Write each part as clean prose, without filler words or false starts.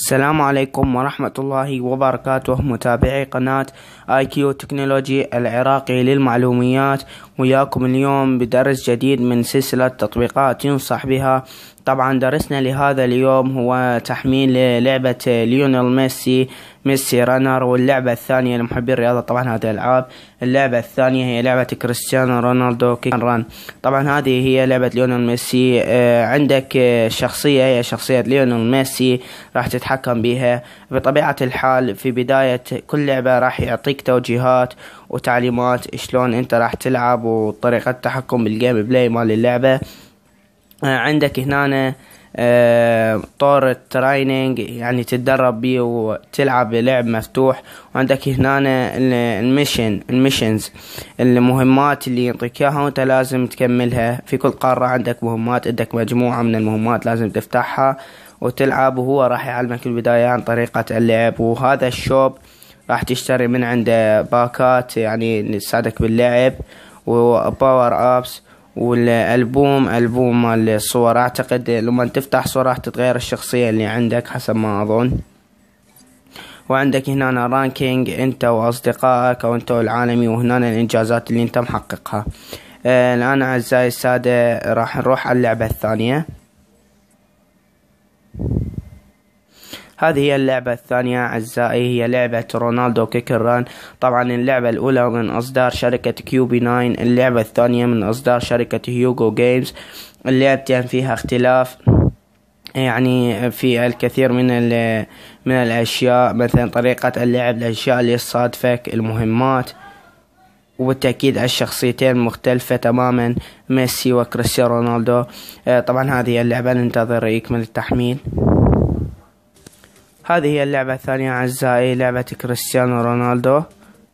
السلام عليكم ورحمة الله وبركاته، متابعي قناة IQ تكنولوجي العراقي للمعلوميات. وياكم اليوم بدرس جديد من سلسلة تطبيقات ينصح بها. طبعا درسنا لهذا اليوم هو تحميل لعبة ليونيل ميسي رانر، واللعبة الثانية لمحبي الرياضة. طبعا هذه الألعاب. اللعبة الثانية هي لعبة كريستيانو رونالدو كيك ران. طبعا هذه هي لعبة ليونيل ميسي. عندك شخصية هي شخصية ليونيل ميسي راح تتحكم بها. بطبيعة الحال في بداية كل لعبة راح يعطيك توجيهات وتعليمات شلون انت راح تلعب وطريقة التحكم بالجيم بلاي مال اللعبة. عندك هنا طور الترايننج، يعني تتدرب بيه وتلعب لعب مفتوح. وعندك هنا الميشنز، المهمات اللي يعطيك اياها وانت لازم تكملها. في كل قارة عندك مهمات، عندك مجموعة من المهمات لازم تفتحها وتلعب، وهو راح يعلمك البداية عن طريقة اللعب. وهذا الشوب راح تشتري من عنده باكات يعني تساعدك باللعب، وباور ابس، والألبوم مال الصور. اعتقد لما تفتح صورة راح تتغير الشخصية اللي عندك حسب ما اظن. وعندك هنا رانكينج انت واصدقائك او انت والعالمي، وهنا الانجازات اللي انت محققها. الان اعزائي السادة راح نروح على اللعبة الثانية. هذه هي اللعبة الثانية أعزائي، هي لعبة رونالدو كيك ران. طبعا اللعبة الأولى من إصدار شركة كيوبي 9، اللعبة الثانية من إصدار شركة هيوغو جيمز. اللعبتين فيها اختلاف يعني في الكثير من الأشياء، مثلا طريقة اللعب، الأشياء اللي تصادفك، المهمات، وبالتأكيد الشخصيتين مختلفة تماما، ميسي وكريستيانو رونالدو. طبعا هذه اللعبة ننتظر يكمل التحميل. هذه هي اللعبة الثانية أعزائي، لعبة كريستيانو رونالدو.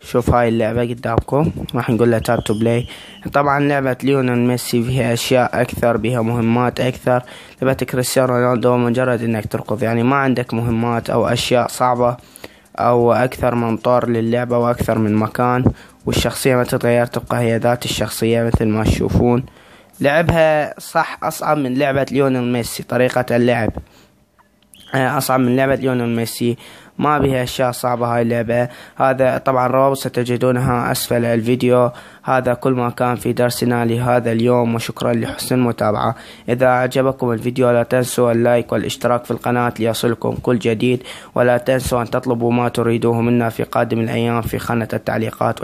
شوف هاي اللعبة قدامكم، راح نقول لها تاب تو بلاي. طبعا لعبة ليونيل ميسي فيها أشياء أكثر، بها مهمات أكثر. لعبة كريستيانو رونالدو مجرد إنك تركض، يعني ما عندك مهمات أو أشياء صعبة أو أكثر من طور للعبة وأكثر من مكان، والشخصية ما تتغير، تبقى هي ذات الشخصية مثل ما تشوفون. لعبها صح أصعب من لعبة ليونيل ميسي، طريقة اللعب أصعب من لعبة ليونيل ميسي، ما بها أشياء صعبة هاي اللعبة. هذا طبعا روابط ستجدونها أسفل الفيديو. هذا كل ما كان في درسنا لهذا اليوم، وشكرا لحسن المتابعة. إذا أعجبكم الفيديو لا تنسوا اللايك والاشتراك في القناة ليصلكم كل جديد، ولا تنسوا أن تطلبوا ما تريدوه منا في قادم الأيام في خانة التعليقات.